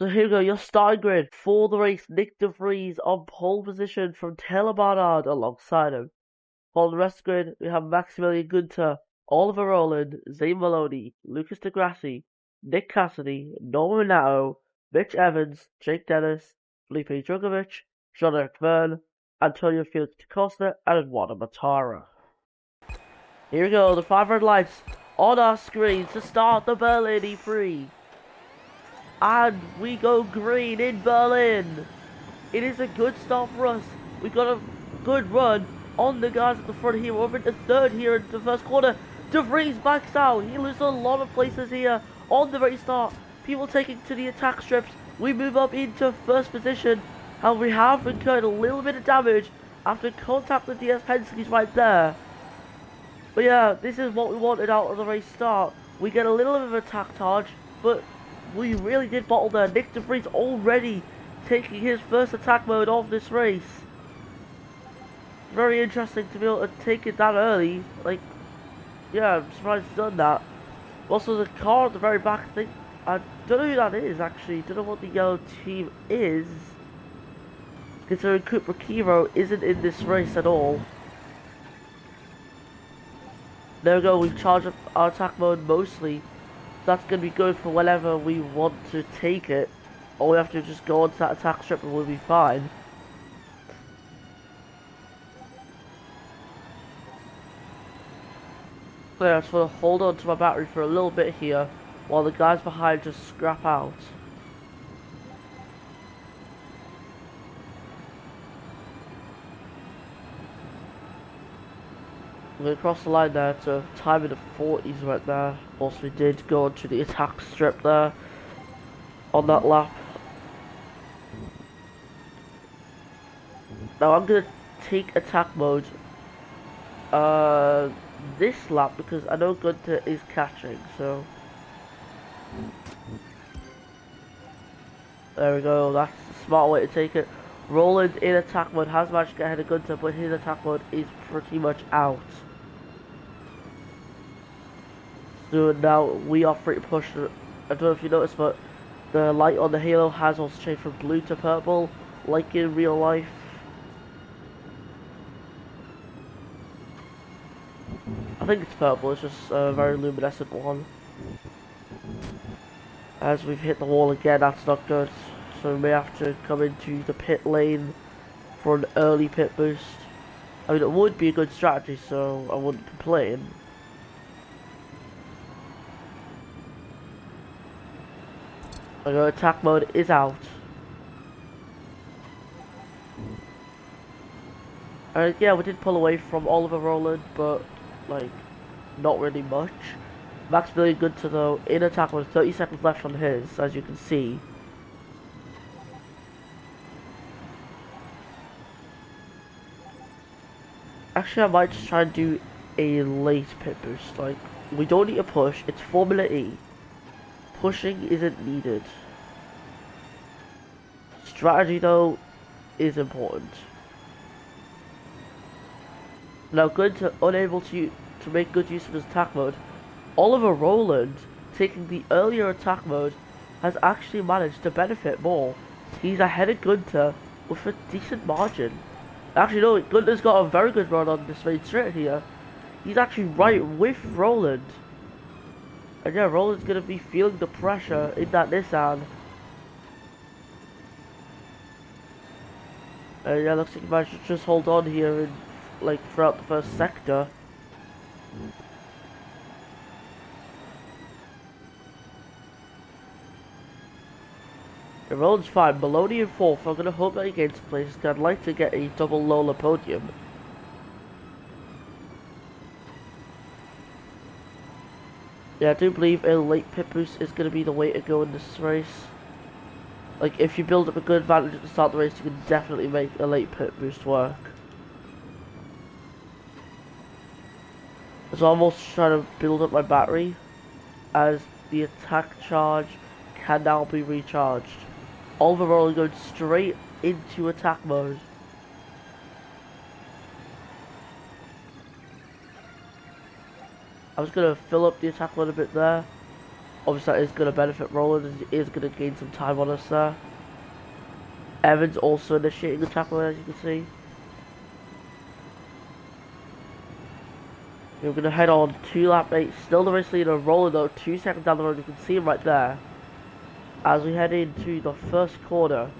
So here we go, your starting grid for the race. Nick De Vries on pole position from Taylor Barnard alongside him. For the rest of the grid, we have Maximilian Gunter, Oliver Rowland, Zane Maloney, Lucas Degrassi, Nick Cassidy, Norman Nato, Mitch Evans, Jake Dennis, Felipe Drugovich, Jean-Eric Verne, Antonio Felix da Costa, and Eduardo Matara. Here we go, the 500 lights on our screen to start the Berlin E3. And we go green in Berlin. It is a good start for us. We got a good run on the guys at the front here. We're over into third here in the first quarter. De Vries backs out. He loses a lot of places here on the very start. People taking to the attack strips. We move up into first position. And we have incurred a little bit of damage after contact with DS Penske's right there. But yeah, this is what we wanted out of the race start. We get a little bit of attack charge, but we really did bottle there. Nick De Vries already taking his first attack mode of this race. Very interesting to be able to take it that early. Like, yeah, I'm surprised he's done that. Also, the car at the very back, I don't know who that is actually. Don't know what the yellow team is. Considering Cooper Kiro isn't in this race at all. There we go, we've charged up our attack mode mostly. That's going to be good for whenever we want to take it. All we have to just go onto that attack strip and we'll be fine. So yeah, I just want to hold on to my battery for a little bit here while the guys behind just scrap out. I'm going to cross the line there to time in the 40s right there. Also we did go onto the attack strip there on that lap. Now I'm going to take attack mode this lap because I know Gunter is catching, so there we go, that's the smart way to take it. Roland in attack mode has managed to get ahead of Gunter, but his attack mode is pretty much out. So now we are free to push. I don't know if you noticed, but the light on the halo has also changed from blue to purple, like in real life. I think it's purple, it's just a very luminescent one. As we've hit the wall again, that's not good. So we may have to come into the pit lane for an early pit boost. I mean, it would be a good strategy, so I wouldn't complain. Our attack mode is out. And yeah, we did pull away from Oliver Rowland, but like, not really much. Maximilian Gunter though, in attack mode, 30 seconds left on his, as you can see. Actually, I might just try and do a late pit boost. Like, we don't need a push, it's Formula E. Pushing isn't needed. Strategy though is important. Now Gunter unable to make good use of his attack mode. Oliver Rowland, taking the earlier attack mode, has actually managed to benefit more. He's ahead of Gunter with a decent margin. Actually no, Gunter's got a very good run on this main straight here. He's actually right with Rowland. And yeah, Rowland's going to be feeling the pressure in that Nissan. And yeah, looks like he managed to just hold on here in, like, throughout the first sector. Yeah, Rowland's fine. Maloney in fourth. I'm going to hope that he gains place because I'd like to get a double Lola podium. Yeah, I do believe a late pit boost is going to be the way to go in this race. Like, if you build up a good advantage at the start of the race, you can definitely make a late pit boost work. So I'm also trying to build up my battery, as the attack charge can now be recharged. Oliver Rowland going straight into attack mode. I was going to fill up the attack mode a bit there. Obviously that is going to benefit Roland, he is going to gain some time on us there. Evans also initiating the tackle, as you can see. We're going to head on to lap 8, still the race leader, Roland though, 2 seconds down the road, you can see him right there. As we head into the first corner.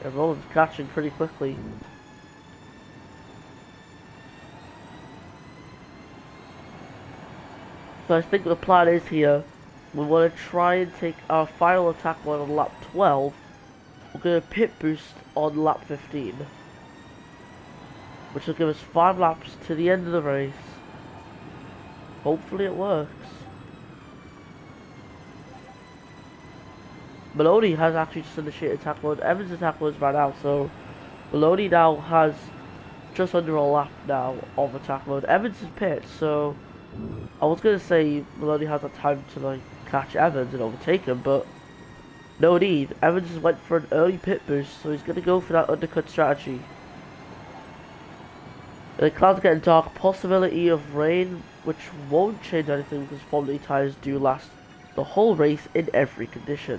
Yeah, Roland's catching pretty quickly. So I think the plan is here, we want to try and take our final attack one on lap 12. We're going to pit boost on lap 15. Which will give us 5 laps to the end of the race. Hopefully it works. Maloney has actually just initiated attack mode. Evans' attack mode is right out, so Maloney now has just under a lap now of attack mode. Evans is pit, so I was gonna say Maloney has a time to like catch Evans and overtake him, but no need. Evans just went for an early pit boost, so he's gonna go for that undercut strategy. The clouds are getting dark, possibility of rain, which won't change anything because Formula E tyres do last the whole race in every condition.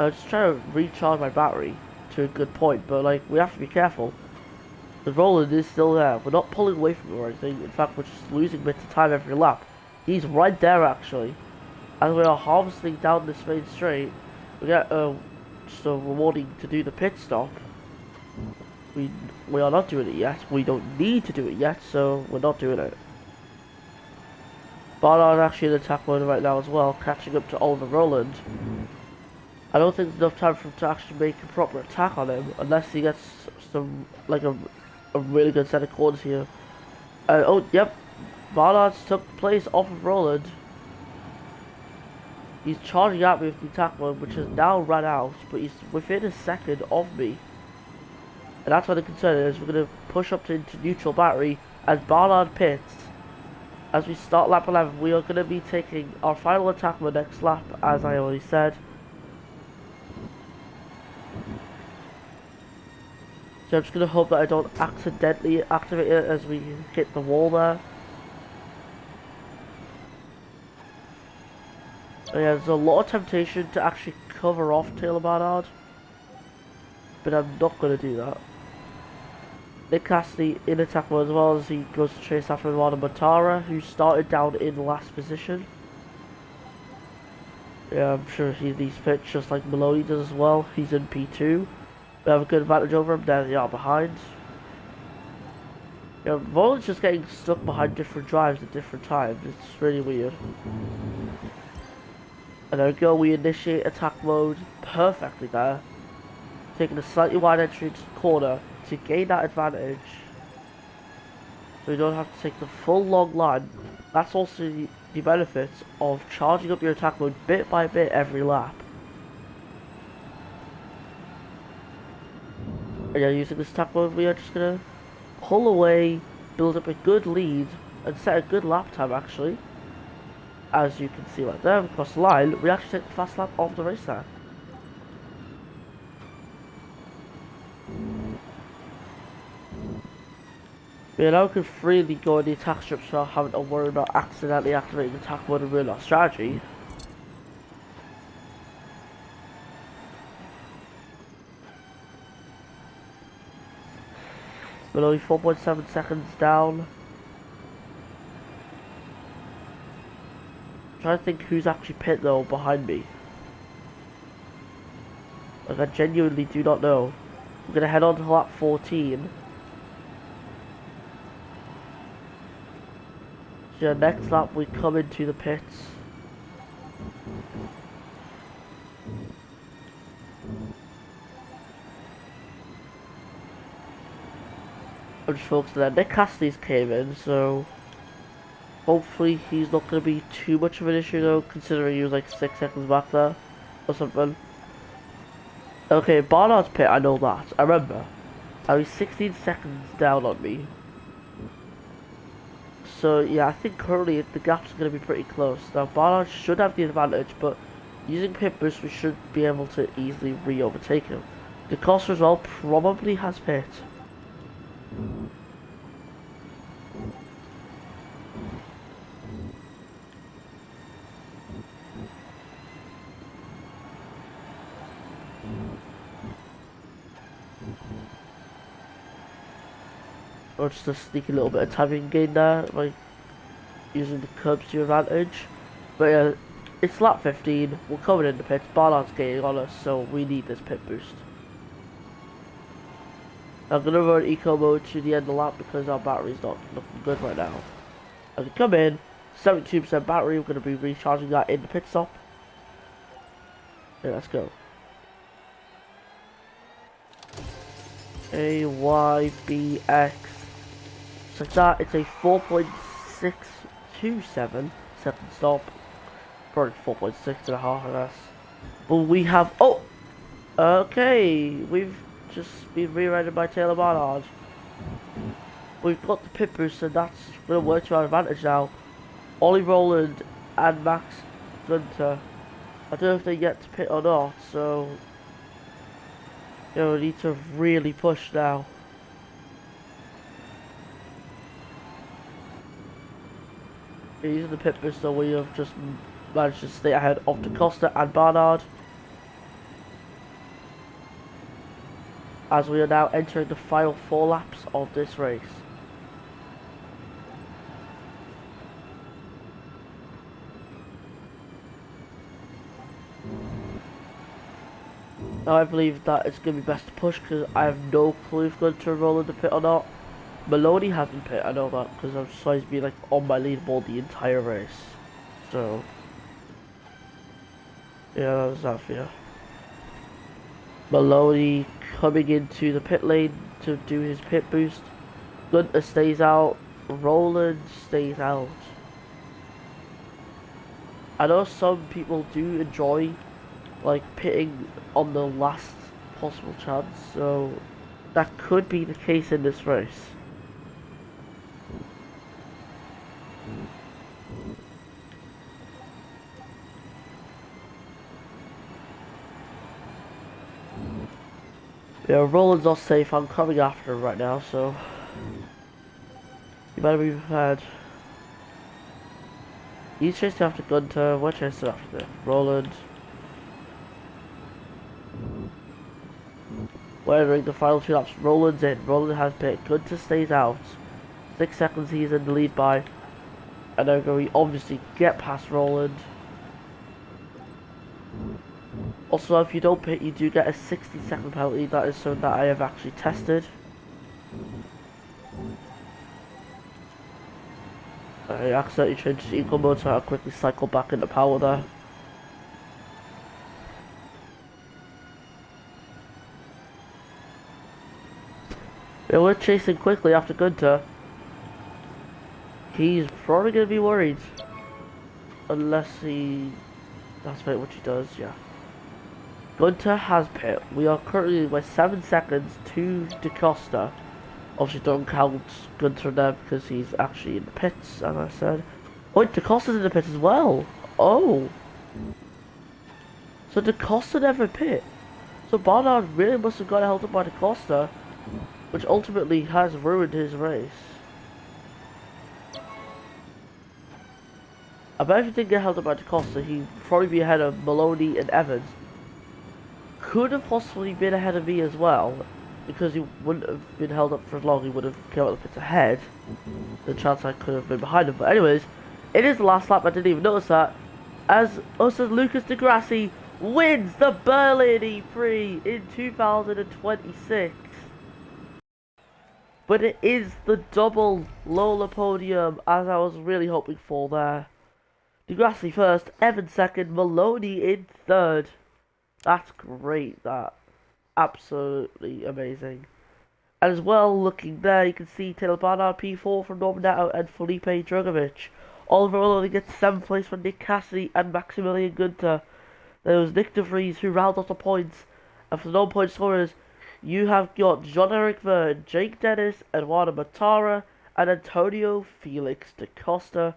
I'm just trying to recharge my battery to a good point, but like we have to be careful. The Roland is still there. We're not pulling away from him or anything. In fact, we're just losing bits of time every lap. He's right there actually. As we are harvesting down this main straight, we get just a rewarding to do the pit stop. We are not doing it yet. We don't need to do it yet, so we're not doing it. Barnard actually in attack mode right now as well, catching up to Oliver Roland. I don't think there's enough time for him to actually make a proper attack on him, unless he gets some, like a really good set of corners here. Oh, yep, Barnard's took place off of Roland. He's charging at me with the attack mode, which has now run out, but he's within a second of me. And that's why the concern is, we're going to push up into neutral battery as Barnard pits. As we start lap 11, we are going to be taking our final attack mode next lap, as I already said. So I'm just going to hope that I don't accidentally activate it as we hit the wall there. And yeah, there's a lot of temptation to actually cover off Taylor Barnard, but I'm not going to do that. Nick Cassidy in attack mode as well as he goes to chase after Eduardo Matara, who started down in last position. Yeah, I'm sure he's fit just like Maloney does as well. He's in P2. We have a good advantage over him. There they are behind. Yeah, Roland's just getting stuck behind different drives at different times. It's really weird. And there we go, we initiate attack mode perfectly there. Taking a slightly wide entry into the corner to gain that advantage. So we don't have to take the full long line. That's also the benefits of charging up your attack mode bit by bit every lap. And yeah, using this attack mode, we are just gonna pull away, build up a good lead, and set a good lap time actually. As you can see right there, across the line, we actually take the fast lap of the race there. We now can freely go in the attack strip without having to worry about accidentally activating the attack mode and ruin our strategy. We're only 4.7 seconds down. I'm trying to think who's actually pit though behind me. Like I genuinely do not know. I'm gonna head on to lap 14. So yeah, next lap we come into the pits. I'm just focusing there. Nick Cassidy's came in, so hopefully he's not going to be too much of an issue though, considering he was like 6 seconds back there or something. Okay, Barnard's pit, I know that. I remember. I was 16 seconds down on me. So yeah, I think currently the gaps are going to be pretty close. Now Barnard should have the advantage, but using pit boost we should be able to easily re-overtake him. The Costa as well probably has pit. or just a sneaky little bit of timing gain there by using the curbs to your advantage. But yeah, it's lap 15. We're coming in the pits. Barnard's getting on us, so we need this pit boost. I'm gonna run eco mode to the end of the lap because our battery's not looking good right now. I can come in, 72% battery. We're gonna be recharging that in the pit stop. Yeah, let's go. AYBX. So like that, it's a 4.627 second stop. Probably 4.6 and a half, I guess. But we have, oh! Okay, we've just been rewritten by Taylor Barnard. We've got the pit boost, and that's going to work to our advantage now. Ollie Rowland and Max Gunter. I don't know if they get to pit or not, so you know, we need to really push now. Using the pit boost, so we have just managed to stay ahead of DaCosta and Barnard. As we are now entering the final 4 laps of this race. Now I believe that it's going to be best to push because I have no clue if going to roll in the pit or not. Maloney hasn't pit, I know that, because I've saw he's been like on my leaderboard the entire race. So yeah, that's that for you. Maloney coming into the pit lane to do his pit boost. Gunter stays out. Rowland stays out. I know some people do enjoy like pitting on the last possible chance, so that could be the case in this race. Yeah, Roland's not safe. I'm coming after him right now, so you better be prepared. He's chasing after Gunter. We're chasing after Roland. We're entering the final 2 laps. Roland's in. Roland has pit. Gunter stays out. 6 seconds he's in the lead by. And now we obviously get past Roland. Also, if you don't pit, you do get a 60-second penalty. That is something that I have actually tested. I accidentally changed the eco mode, so I'll quickly cycle back into power there. Yeah, we're chasing quickly after Gunter. He's probably going to be worried. Unless he... That's about what he does, yeah. Gunter has pit. We are currently by 7 seconds to DaCosta. Obviously don't count Gunter there because he's actually in the pits, as I said. Oh, DaCosta's in the pit as well. Oh. So DaCosta never pit. So Barnard really must have got held up by DaCosta, which ultimately has ruined his race. I bet if he didn't get held up by DaCosta, he'd probably be ahead of Maloney and Evans. Could have possibly been ahead of me as well, because he wouldn't have been held up for as long. He would have come out the pits ahead. The chance I could have been behind him. But anyways, it is the last lap. I didn't even notice that. As Lucas Di Grassi wins the Berlin ePrix in 2026. But it is the double Lola podium, as I was really hoping for there. Di Grassi first, Evans second, Maloney in third. That's great, that. Absolutely amazing. And as well, looking there, you can see Taylor Barnard P4 from Norman Netto and Felipe Drugovich. Oliver only gets 7th place from Nick Cassidy and Maximilian Gunter. There was Nick DeVries who rounded off the points. And for the non-point scorers, you have got John-Eric Verne, Jake Dennis, Eduardo Matara, and Antonio Felix DaCosta.